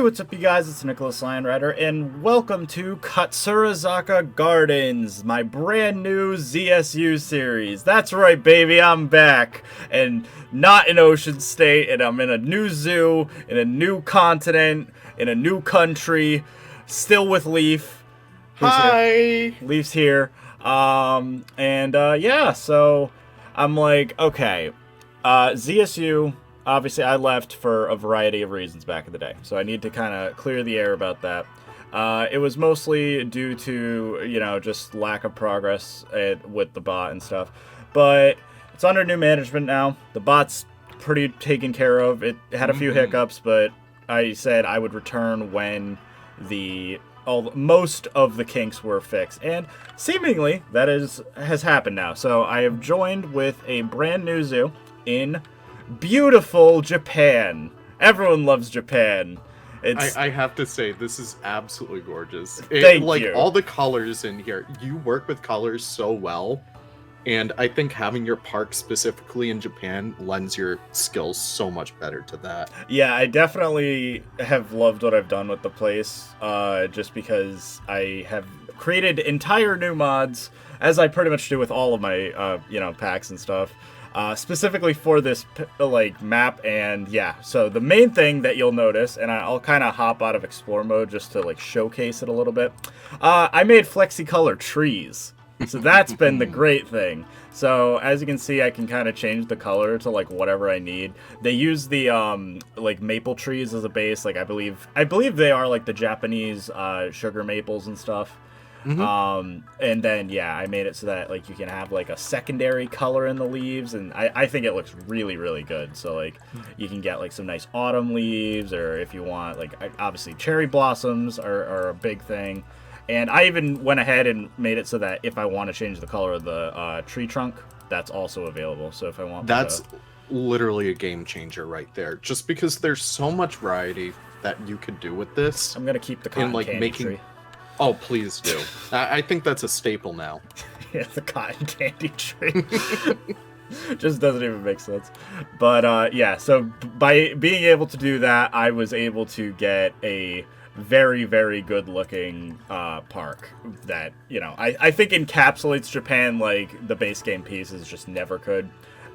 Hey, what's up, you guys? It's IAmTheLionRider, and welcome to Katsurazaka Gardens, my brand new ZSU series. That's right, baby, I'm back, and not in Ocean State, and I'm in a new zoo, in a new continent, in a new country, still with Leaf. Hi! Leaf's here. Yeah, so I'm like, okay, ZSU. Obviously, I left for a variety of reasons back in the day, so I need to kind of clear the air about that. It was mostly due to, just lack of progress with the bot and stuff. But it's under new management now. The bot's pretty taken care of. It had a few hiccups, but I said I would return when most of the kinks were fixed. And seemingly, that has happened now. So I have joined with a brand new zoo in beautiful Japan. Everyone loves Japan. I have to say, this is absolutely gorgeous. Thank you. All the colors in here, you work with colors so well, and I think having your park specifically in Japan lends your skills so much better to that. Yeah, I definitely have loved what I've done with the place, just because I have created entire new mods, as I pretty much do with all of my, packs and stuff. Specifically for this map, and yeah, so the main thing that you'll notice, and I'll kind of hop out of explore mode just to showcase it a little bit. I made flexicolor trees, so that's been the great thing. So as you can see, I can kind of change the color to whatever I need. They use the maple trees as a base. I believe they are the Japanese sugar maples and stuff. And then I made it so that you can have a secondary color in the leaves, and I think it looks really, really good. So you can get some nice autumn leaves, or if you want obviously cherry blossoms are a big thing. And I even went ahead and made it so that if I want to change the color of the tree trunk, that's also available. So if I want, that's literally a game changer right there, just because there's so much variety that you could do with this. I'm gonna keep the cotton candy tree. Oh, please do. I think that's a staple now. Yeah, the cotton candy tree. Just doesn't even make sense. But, so by being able to do that, I was able to get a very, very good-looking park that, I think encapsulates Japan like the base game pieces just never could.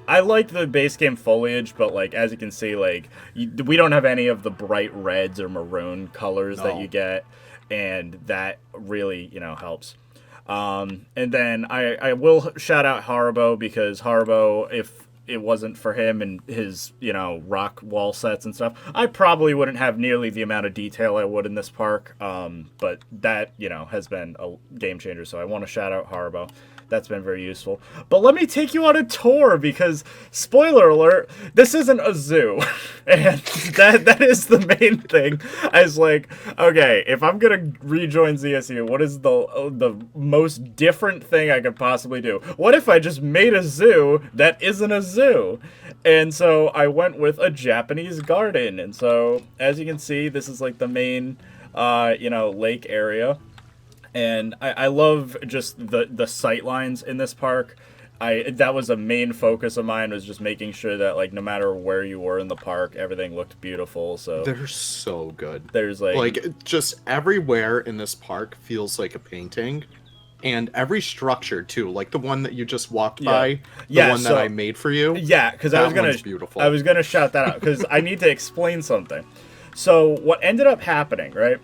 I like the base game foliage, but as you can see, we don't have any of the bright reds or maroon colors that you get. And that really, helps. And then I will shout out Haribo, because Haribo, if it wasn't for him and his, rock wall sets and stuff, I probably wouldn't have nearly the amount of detail I would in this park. But that, has been a game changer. So I want to shout out Haribo. That's been very useful. But let me take you on a tour, because, spoiler alert, this isn't a zoo. And that is the main thing. I was like, okay, if I'm going to rejoin ZSU, what is the most different thing I could possibly do? What if I just made a zoo that isn't a zoo? And so I went with a Japanese garden. And so, as you can see, this is the main, lake area. And I love just the sight lines in this park. That was a main focus of mine, was just making sure that no matter where you were in the park, everything looked beautiful. So they're so good. There's just everywhere in this park feels like a painting, and every structure too, like the one that you just walked by, the one that I made for you. Yeah, because I was gonna shout that out, because I need to explain something. So what ended up happening, right?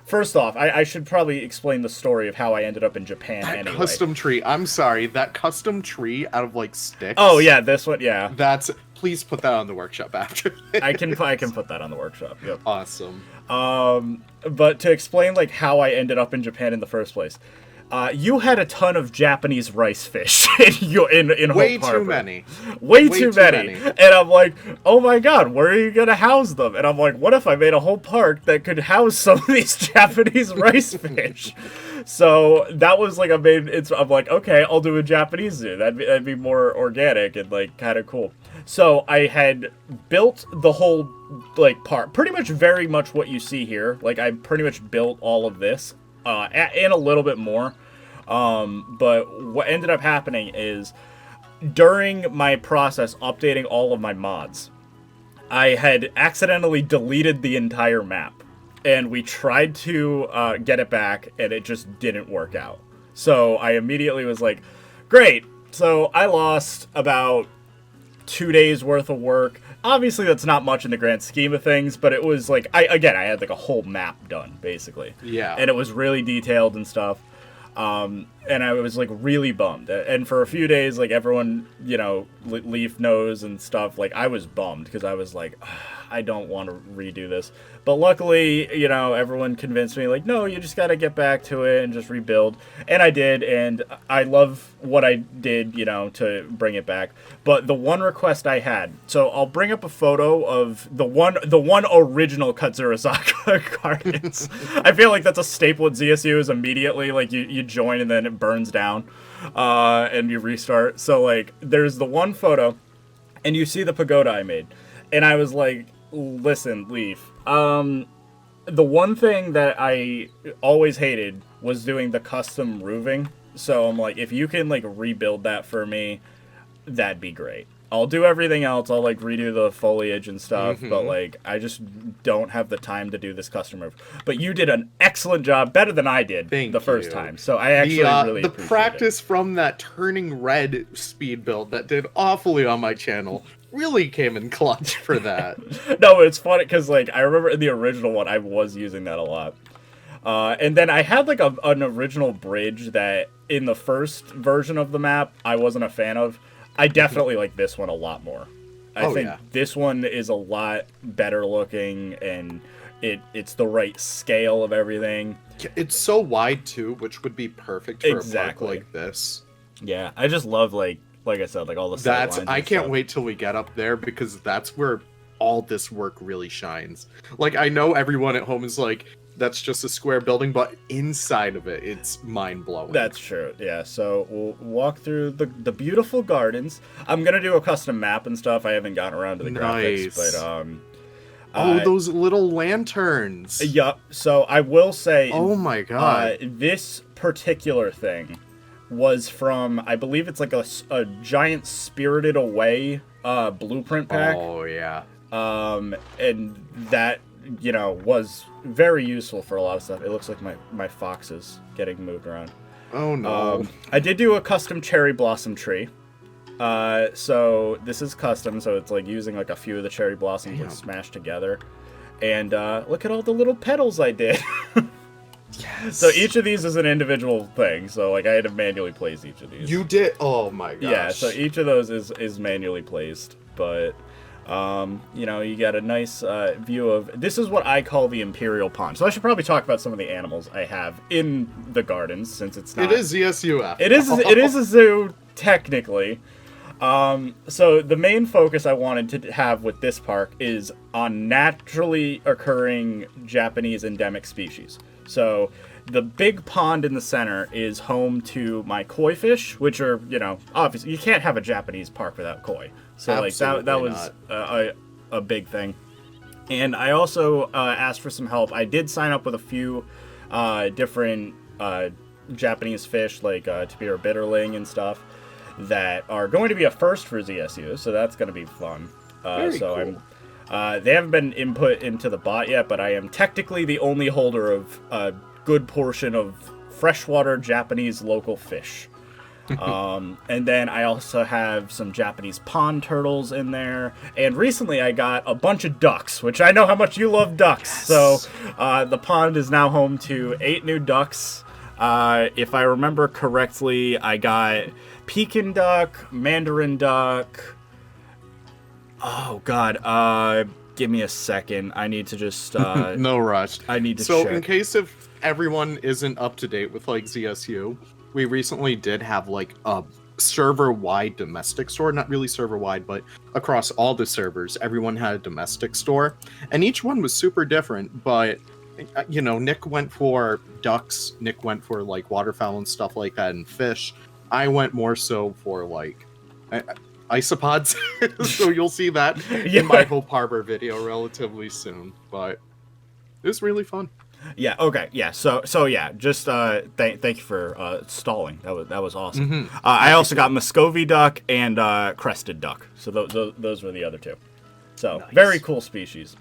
First off, I should probably explain the story of how I ended up in Japan anyway. Custom tree. I'm sorry, that custom tree out of sticks. Oh yeah, this one. Yeah. Please put that on the workshop after. I can put that on the workshop. Yep. Awesome. But to explain how I ended up in Japan in the first place. You had a ton of Japanese rice fish in Way Hope Harbor. too many. Way too many. And I'm like, oh my god, where are you going to house them? And I'm like, what if I made a whole park that could house some of these Japanese rice fish? So that was I'm like, okay, I'll do a Japanese zoo. That'd be more organic and kind of cool. So I had built the whole park, pretty much very much what you see here. I pretty much built all of this. And a little bit more. But what ended up happening is, during my process updating all of my mods, I had accidentally deleted the entire map, and we tried to get it back, and it just didn't work out. So I immediately was like, great. So I lost about 2 days worth of work. Obviously, that's not much in the grand scheme of things, but it was like, I had like a whole map done, basically. Yeah. And it was really detailed and stuff. And I was like really bummed. And for a few days, like everyone, Leaf knows and stuff, like I was bummed because I was like, I don't want to redo this. But luckily, everyone convinced me, like, no, you just got to get back to it and just rebuild. And I did, and I love what I did, to bring it back. But the one request I had, so I'll bring up a photo of the one original Katsurazaka gardens. I feel like that's a staple at ZSU is immediately, like, you join and then it burns down, and you restart. So, like, there's the one photo, and you see the pagoda I made. And I was like, listen, Leaf, the one thing that I always hated was doing the custom roofing. So I'm like, if you can, like, rebuild that for me, that'd be great. I'll do everything else. I'll, like, redo the foliage and stuff. Mm-hmm. But, like, I just don't have the time to do this custom roof. But you did an excellent job, better than I did the first time. So I actually really appreciate the practice from that turning red speed build that did awfully on my channel really came in clutch for that. No, it's funny because, like, I remember in the original one, I was using that a lot. And then I had, like, an original bridge that in the first version of the map I wasn't a fan of. I definitely like this one a lot more. I think this one is a lot better looking, and it's the right scale of everything. It's so wide, too, which would be perfect for a park like this. Yeah, I just love, like I said, like all the sight lines. I can't wait till we get up there, because that's where all this work really shines. Like, I know everyone at home is like, that's just a square building, but inside of it, it's mind-blowing. That's true, yeah. So we'll walk through the beautiful gardens. I'm going to do a custom map and stuff. I haven't gotten around to the graphics, but... those little lanterns. Yup, so I will say... Oh my god. This particular thing was from, I believe it's like a giant Spirited Away blueprint pack. Oh, yeah. And that... was very useful for a lot of stuff. It looks like my fox is getting moved around. Oh, no. I did do a custom cherry blossom tree. So this is custom, so it's like using like a few of the cherry blossoms like smashed together. And look at all the little petals I did. Yes. So each of these is an individual thing. So like I had to manually place each of these. You did? Oh my gosh. Yeah, so each of those is manually placed, but... you got a nice view of... This is what I call the Imperial Pond. So I should probably talk about some of the animals I have in the gardens, since it's not... It is ZSU after It is a zoo, technically. So the main focus I wanted to have with this park is on naturally occurring Japanese endemic species. So the big pond in the center is home to my koi fish, which are, obviously you can't have a Japanese park without koi. So absolutely that was a big thing. And I also asked for some help. I did sign up with a few different Japanese fish, like tapir bitterling and stuff, that are going to be a first for ZSU. So that's going to be fun. Very cool. They haven't been input into the bot yet, but I am technically the only holder of a good portion of freshwater Japanese local fish. And then I also have some Japanese pond turtles in there. And recently I got a bunch of ducks, which I know how much you love ducks. Yes. So the pond is now home to 8 new ducks. If I remember correctly, I got Pekin duck, Mandarin duck... Oh, God. Give me a second. I need to just... no rush. I need to check. So, in case if everyone isn't up to date with, like, ZSU, we recently did have, like, a server-wide domestic store. Not really server-wide, but across all the servers, everyone had a domestic store. And each one was super different, but, Nick went for ducks. Nick went for, like, waterfowl and stuff like that, and fish. I went more so for, like... isopods, so you'll see that in my Hope Harbor video relatively soon, but it was really fun. Yeah, okay, yeah, so yeah, just thank you for stalling. That was awesome. Mm-hmm. I also got Muscovy duck and crested duck, so those were the other two. So, Nice. very cool species.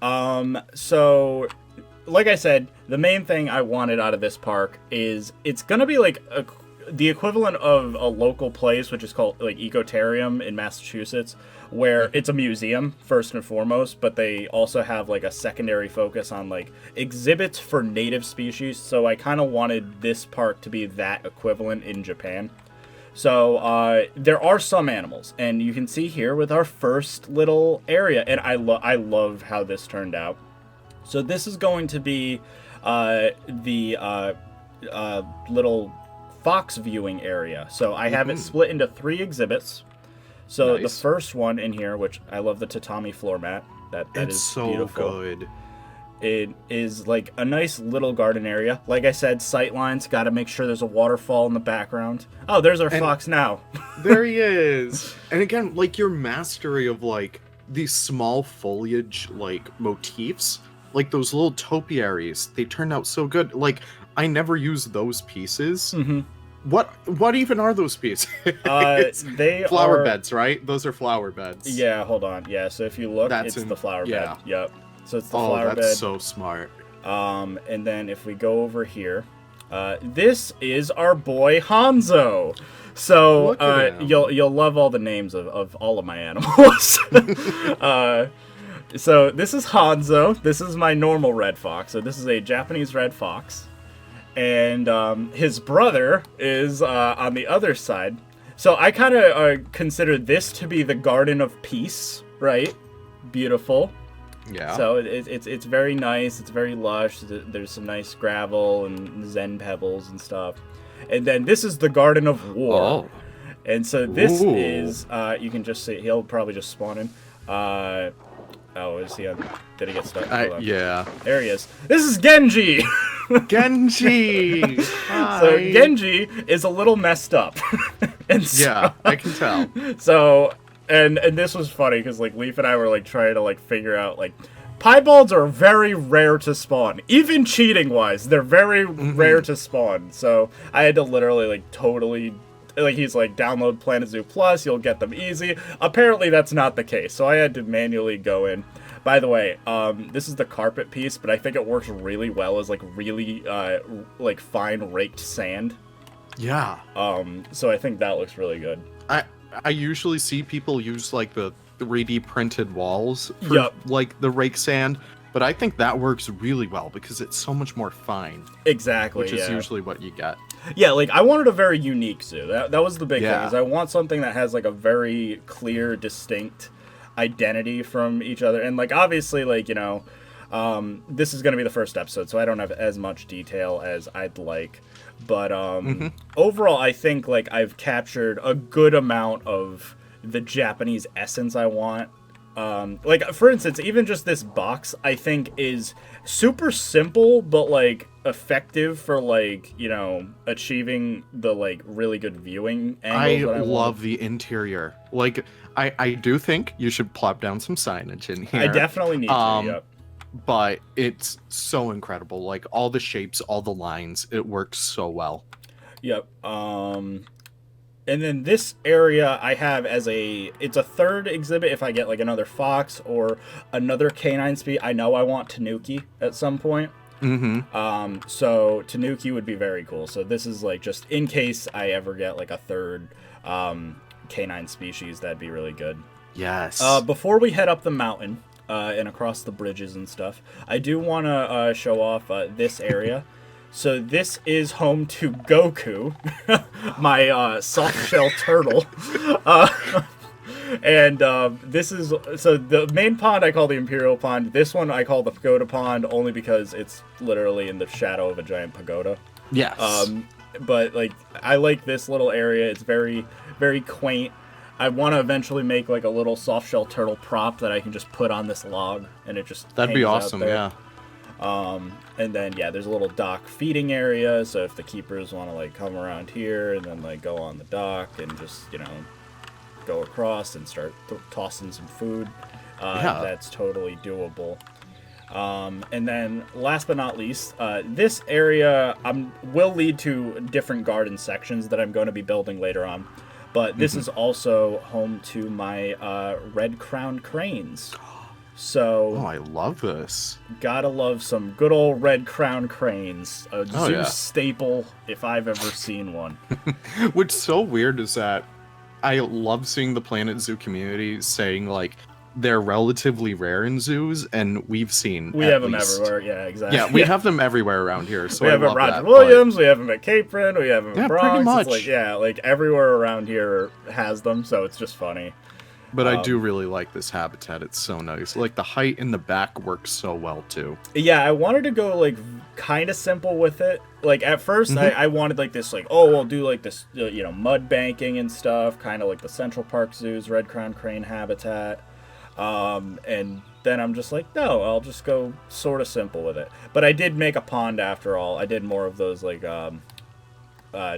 So, like I said, the main thing I wanted out of this park is it's going to be like the equivalent of a local place, which is called like Ecotarium in Massachusetts, where it's a museum first and foremost, but they also have like a secondary focus on like exhibits for native species. So I kind of wanted this park to be that equivalent in Japan. So there are some animals, and you can see here with our first little area, and I love how this turned out. So this is going to be the little fox viewing area. So I have it split into 3 exhibits. So Nice. the first one in here, which I love the tatami floor mat. That It's is so beautiful. good. It is like a nice little garden area. Like I said, sight lines. Got to make sure there's a waterfall in the background. Oh, there's our fox now. There he is. And again, like your mastery of like these small foliage like motifs, like those little topiaries, they turned out so good. Like I never use those pieces. Mm-hmm. What even are those pieces? They flower are beds, right? Those are flower beds. Yeah, hold on. Yeah, so if you look, That's it's the flower yeah. bed. Yep. So it's the Oh, flower that's bed. so smart. And then if we go over here, this is our boy Hanzo. So Look at him. you'll love all the names of all of my animals. So this is Hanzo. This is my normal red fox. So this is a Japanese red fox. And his brother is on the other side. So I kind of consider this to be the Garden of Peace, right? Beautiful. Yeah. So it's very nice. It's very lush. There's some nice gravel and zen pebbles and stuff. And then this is the Garden of War. Oh. And so this Ooh. is you can just see he'll probably just spawn in. Is he on? Did he get stuck? Hold on. Yeah. There he is. This is Genji. Genji. Hi. So Genji is a little messed up. And so, Yeah, I can tell. So and this was funny because like Leaf and I were like trying to like figure out like piebalds are very rare to spawn. Even cheating wise, they're very rare to spawn. So I had to literally like totally like he's like download Planet Zoo Plus, you'll get them easy. Apparently that's not the case. So I had to manually go in. By the way, this is the carpet piece, but I think it works really well as like really like fine raked sand. Yeah. So I think that looks really good. I usually see people use like the 3D printed walls for Yup. like the rake sand, but I think that works really well because it's so much more fine, Exactly. which is usually what you get. Yeah, like I wanted a very unique zoo. That was the big thing. Yeah. Is I want something that has like a very clear, distinct identity from each other. And like obviously, like this is going to be the first episode, so I don't have as much detail as I'd like. But overall, I think like I've captured a good amount of the Japanese essence I want. Like for instance, even just this box I think is super simple but like effective for like achieving the like really good viewing angles. I love the interior. Like I do think you should plop down some signage in here. I definitely need to. Yep. But it's so incredible. Like all the shapes, all the lines, it works so well. Yep. And then this area I have as it's a third exhibit if I get like another fox or another canine species. I know I want Tanuki at some point. So Tanuki would be very cool. So this is like just in case I ever get like a third canine species, that'd be really good. Yes. Before we head up the mountain and across the bridges and stuff, I do want to show off this area. So this is home to Goku, my soft-shell turtle. And this is... So the main pond I call the Imperial Pond. This one I call the Pagoda Pond only because it's literally in the shadow of a giant pagoda. Yes. But like I like this little area. It's very, very quaint. I want to eventually make like a little soft-shell turtle prop that I can just put on this log, and it just That'd be hangs out awesome, there. yeah. And then there's a little dock feeding area, so if the keepers want to like come around here and then like go on the dock and just go across and start tossing some food, that's totally doable. And then last but not least, this area will lead to different garden sections that I'm going to be building later on. But this is also home to my red-crowned cranes. So, I love this. Gotta love some good old red-crowned cranes. A zoo yeah. staple if I've ever seen one. What's so weird is that I love seeing the Planet Zoo community saying, like, they're relatively rare in zoos, and we've seen We have them everywhere, yeah, exactly. Yeah, we have them everywhere around here, so we have I them love at Roger that, Williams, we have them at Capron, we have them Yeah, at Bronx. pretty much. It's like, everywhere around here has them, so it's just funny. But I do really like this habitat. It's so nice. Like, the height in the back works so well, too. Yeah, I wanted to go, like, kind of simple with it. Like, at first, I wanted, like, this, like, we'll do, like, this, mud banking and stuff, kind of like the Central Park Zoo's red-crowned crane habitat. And then I'm just like, no, I'll just go sort of simple with it. But I did make a pond after all. I did more of those, like,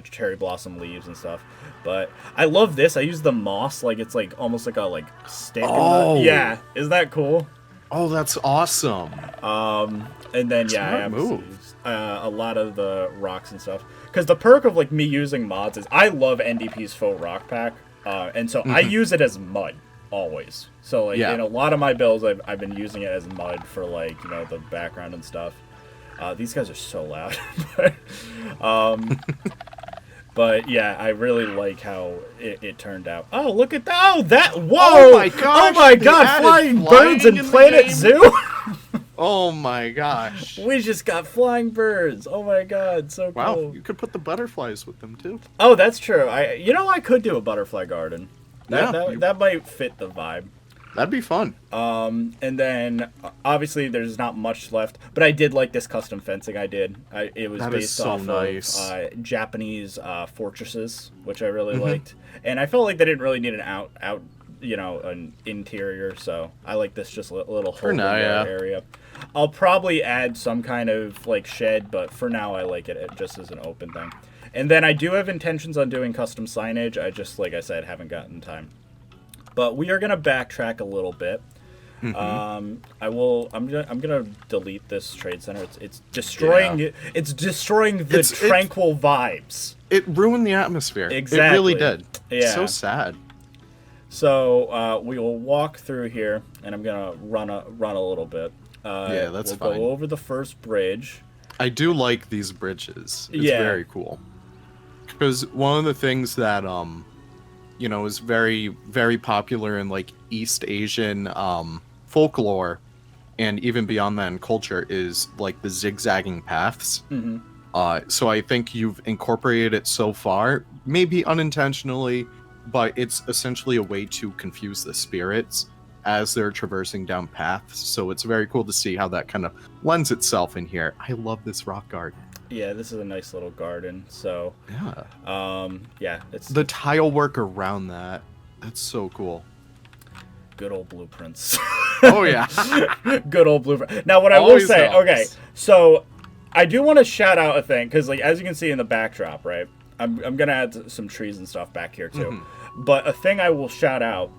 cherry blossom leaves and stuff. But I love this. I use the moss, like, it's, like, almost like a, like, stick. Yeah, isn't that cool? Oh, that's awesome. And then, Smart I move. used a lot of the rocks and stuff. Because the perk of, like, me using mods is I love NDP's faux rock pack. And so I use it as mud. Always. So, like, in a lot of my builds, I've been using it as mud for, like, the background and stuff. These guys are so loud. But, yeah, I really like how it turned out. Oh, look at that. Oh, that. Whoa. Oh, my gosh. Oh, my God. Flying birds in the Planet game. Zoo. Oh, my gosh. We just got flying birds. Oh, my God. So cool. Wow, you could put the butterflies with them, too. Oh, that's true. I could do a butterfly garden. That might fit the vibe. That'd be fun. And then obviously there's not much left, but I did like this custom fencing I did. It was based off of Japanese fortresses, which I really liked, and I felt like they didn't really need an interior, so I like this just little hole area. I'll probably add some kind of like shed, but for now I like it just as an open thing. And then I do have intentions on doing custom signage. I just, like I said, haven't gotten time. But we are gonna backtrack a little bit. I'm gonna delete this trade center. It's destroying. Yeah. It's destroying the tranquil vibes. It ruined the atmosphere. Exactly. It really did. Yeah. So sad. So we will walk through here, and I'm gonna run a little bit. That's we'll fine. Go over the first bridge. I do like these bridges. It's very cool. Because one of the things that is very, very popular in like East Asian folklore, and even beyond that in culture, is like the zigzagging paths. So I think you've incorporated it so far, maybe unintentionally, but it's essentially a way to confuse the spirits as they're traversing down paths. So it's very cool to see how that kind of lends itself in here. I love this rock garden. Yeah, this is a nice little garden. So it's the tile work around that. That's so cool. Good old blueprints. Oh yeah. Good old blueprint. Now what I will say, okay, so I do want to shout out a thing, because like as you can see in the backdrop, right? I'm gonna add some trees and stuff back here too. But a thing I will shout out,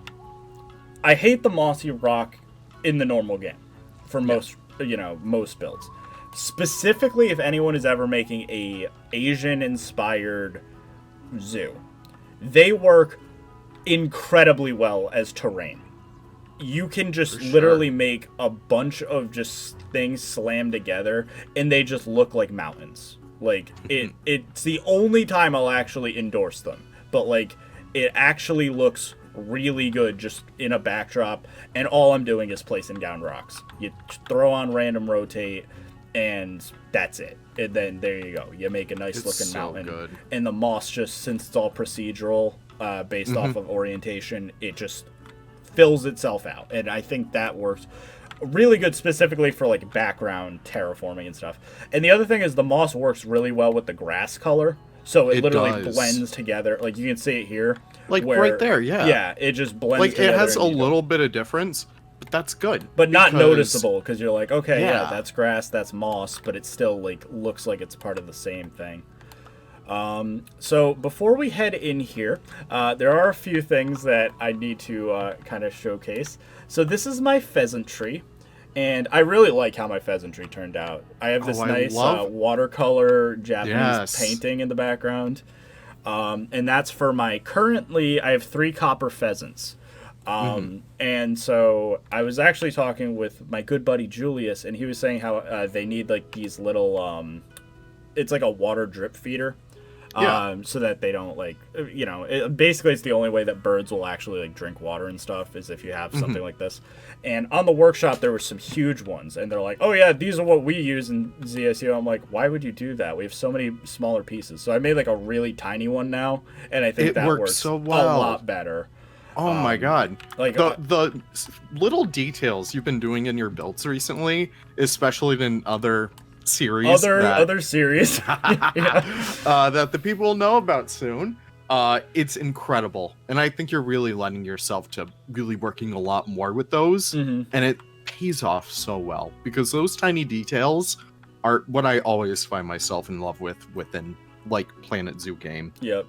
I hate the mossy rock in the normal game for most builds. Specifically, if anyone is ever making a Asian-inspired zoo, they work incredibly well as terrain. You can just literally make a bunch of just things slammed together, and they just look like mountains. Like, it's the only time I'll actually endorse them. But, like, it actually looks really good just in a backdrop, and all I'm doing is placing down rocks. You throw on random rotate, and that's it. And then there you go. You make a nice looking mountain. Good. And the moss, just since it's all procedural, based off of orientation, it just fills itself out. And I think that works really good, specifically for like background terraforming and stuff. And the other thing is the moss works really well with the grass color. So it literally blends together. Like you can see it here. Like right there, yeah. Yeah, it just blends like together. It has a little bit of difference, but that's good. But not noticeable, because you're like, okay, yeah, that's grass, that's moss, but it still like looks like it's part of the same thing. So before we head in here, there are a few things that I need to kind of showcase. So this is my pheasant tree, and I really like how my pheasant tree turned out. I have this nice watercolor Japanese painting in the background. And that's for I have 3 copper pheasants. And so I was actually talking with my good buddy Julius, and he was saying how they need like these little, it's like a water drip feeder. So that they don't basically it's the only way that birds will actually like drink water and stuff is if you have something like this. And on the workshop there were some huge ones, and they're like, oh yeah, these are what we use in ZSU. I'm like, why would you do that? We have so many smaller pieces. So I made like a really tiny one now, and I think that works so well. a lot better. Oh my god! Like the little details you've been doing in your builds recently, especially in other series, other series that the people will know about soon. It's incredible, and I think you're really lending yourself to really working a lot more with those, and it pays off so well because those tiny details are what I always find myself in love with within like Planet Zoo game. Yep.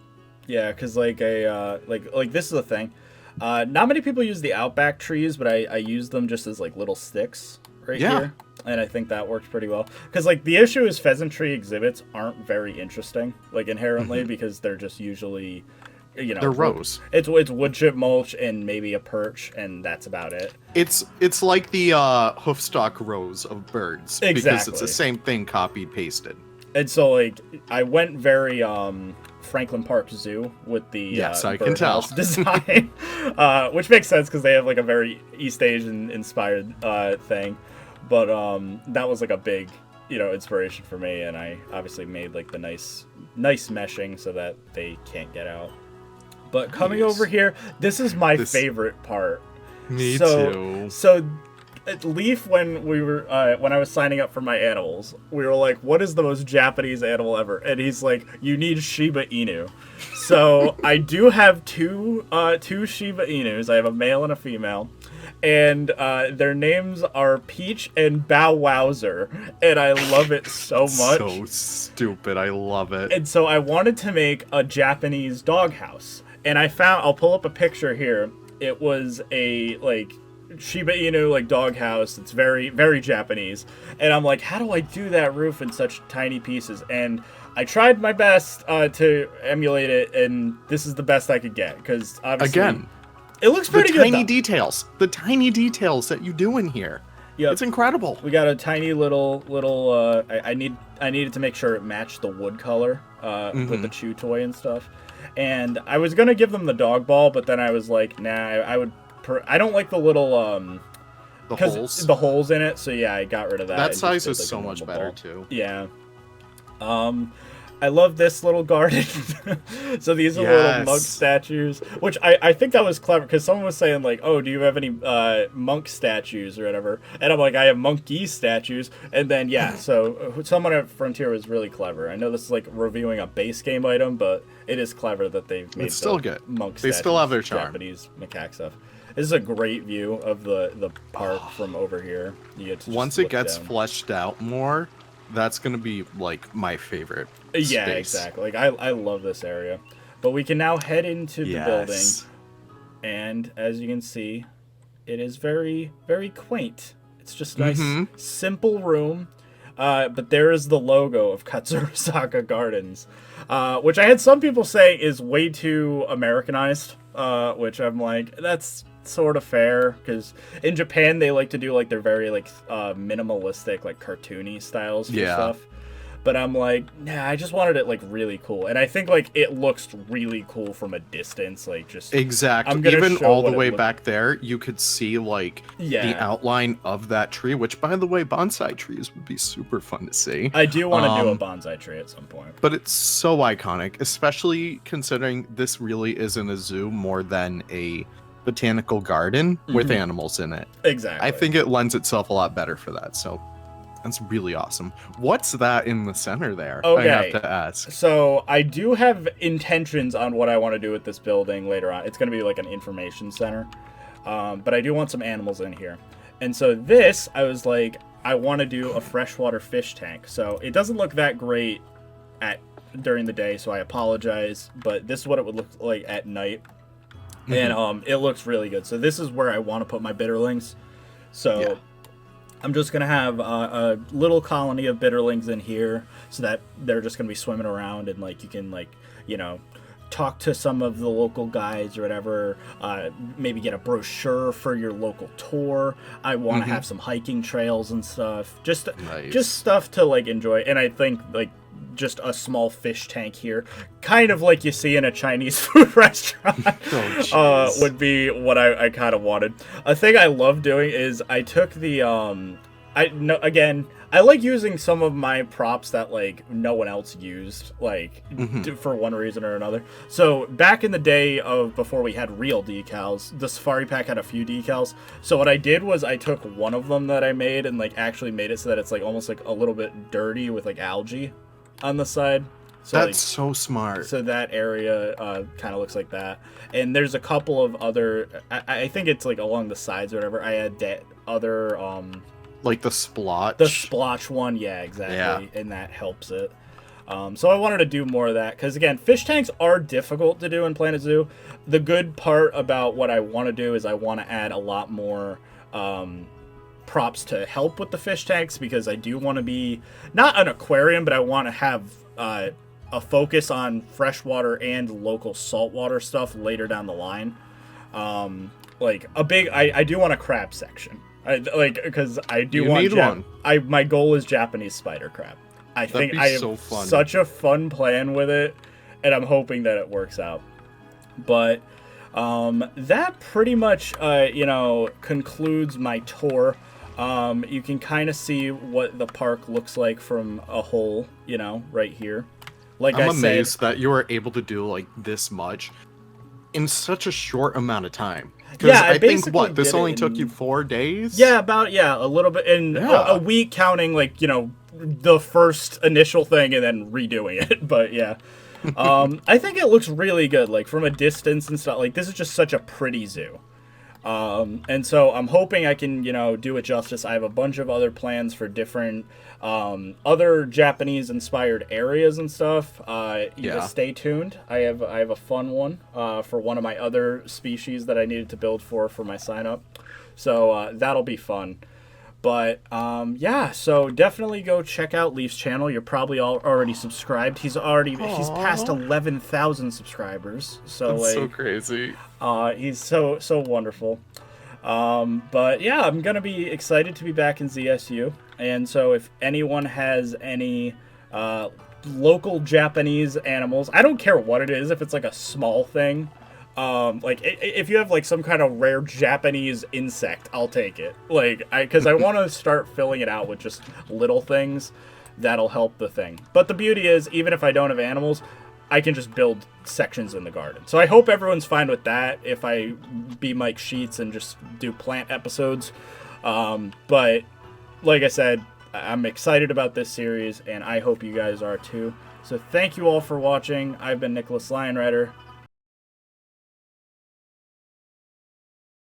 Yeah, because like this is the thing. Not many people use the Outback trees, but I use them just as like little sticks here. And I think that works pretty well. Because like the issue is pheasantry exhibits aren't very interesting, like inherently, because they're just usually, they're rows. It's wood chip mulch and maybe a perch, and that's about it. It's like the hoofstock rows of birds. Exactly. Because it's the same thing copied pasted. And so like I went very Franklin Park Zoo with the I can tell design, which makes sense because they have like a very East Asian inspired thing. But that was like a big, inspiration for me, and I obviously made like the nice meshing so that they can't get out. But coming over here, this is my favorite part. Me too. So Leaf, when I was signing up for my animals, we were like, what is the most Japanese animal ever? And he's like, you need Shiba Inu. So I do have two Shiba Inus. I have a male and a female. And their names are Peach and Bow Wowzer, and I love it so much. So stupid, I love it. And so I wanted to make a Japanese doghouse, and I'll pull up a picture here. It was a like Shiba Inu like doghouse. It's very, very Japanese, and I'm like, how do I do that roof in such tiny pieces? And I tried my best to emulate it, and this is the best I could get because obviously. Again. It looks pretty good. The tiny details that you do in here. Yeah, it's incredible. We got a tiny little. I needed to make sure it matched the wood color with the chew toy and stuff. And I was gonna give them the dog ball, but then I was like, nah. I don't like the little the holes in it. So yeah, I got rid of that. That size is so much better too. Yeah. I love this little garden. So these are little monk statues, which I think that was clever because someone was saying like, oh, do you have any monk statues or whatever? And I'm like, I have monkey statues. And then, so someone at Frontier was really clever. I know this is like reviewing a base game item, but it is clever that they've made it's still good. Monk statues. They still have their charm. Japanese macaque stuff. This is a great view of the park from over here. You get to once it gets fleshed out more, that's gonna be like my favorite space. Exactly. Like I love this area. But we can now head into the building, and as you can see, it is very, very quaint. It's just a nice simple room, but there is the logo of Katsurazaka Gardens, which I had some people say is way too Americanized, which I'm like, that's sort of fair, because in Japan they like to do like their very like minimalistic, like cartoony styles for stuff. But I'm like, nah, I just wanted it like really cool, and I think like it looks really cool from a distance, like just exactly. Even all the way back there, you could see like the outline of that tree. Which, by the way, bonsai trees would be super fun to see. I do want to do a bonsai tree at some point, but it's so iconic, especially considering this really isn't a zoo more than a botanical garden with animals in it. Exactly. I think it lends itself a lot better for that. So. That's really awesome. What's that in the center there? Okay. I have to ask. So I do have intentions on what I want to do with this building later on. It's going to be like an information center. But I do want some animals in here. And so this, I was like, I want to do a freshwater fish tank. So it doesn't look that great during the day, so I apologize. But this is what it would look like at night. And it looks really good. So this is where I want to put my bitterlings. So... I'm just going to have a little colony of bitterlings in here so that they're just going to be swimming around, and like you can like, talk to some of the local guides or whatever, maybe get a brochure for your local tour. I want to have some hiking trails and stuff, just stuff to like enjoy. And I think like just a small fish tank here, kind of like you see in a Chinese food restaurant, would be what I kind of wanted. A thing I love doing is I took the I like using some of my props that like no one else used, like for one reason or another. So back in the day of before we had real decals, the Safari Pack had a few decals. So what I did was I took one of them that I made and like actually made it so that it's like almost like a little bit dirty with like algae on the side. So that's like, so smart. So that area kind of looks like that. And there's a couple of other, I think it's like along the sides or whatever. I had that other like the splotch. The splotch one, yeah, exactly. Yeah. And that helps it. So I wanted to do more of that because, again, fish tanks are difficult to do in Planet Zoo. The good part about what I want to do is I want to add a lot more props to help with the fish tanks because I do want to be, not an aquarium, but I want to have a focus on freshwater and local saltwater stuff later down the line. Like a big, I do want a crab section. Because I do want one. My goal is Japanese spider crab. I think I have such a fun plan with it, and I'm hoping that it works out. But that pretty much concludes my tour. You can kind of see what the park looks like from a whole, right here. Like I'm amazed that you were able to do like this much in such a short amount of time. Yeah, I think this only took you 4 days? Yeah, a little bit in a week, counting like, the first initial thing and then redoing it. But yeah. I think it looks really good, like from a distance and stuff. Like this is just such a pretty zoo. And so I'm hoping I can, do it justice. I have a bunch of other plans for different other Japanese inspired areas and stuff. Just stay tuned. I have a fun one for one of my other species that I needed to build for my sign up. So that'll be fun. But so definitely go check out Leaf's channel. You're probably already subscribed. He's past 11,000 subscribers. So that's so crazy. He's so wonderful. But yeah, I'm gonna be excited to be back in ZSU. And so if anyone has any local Japanese animals, I don't care what it is, if it's like a small thing. If you have like some kind of rare Japanese insect, I'll take it. Because I want to start filling it out with just little things that'll help the thing. But the beauty is, even if I don't have animals, I can just build sections in the garden. So I hope everyone's fine with that if I be Mike Sheets and just do plant episodes. But like I said, I'm excited about this series, and I hope you guys are too. So thank you all for watching. I've been Nicholas LionRider.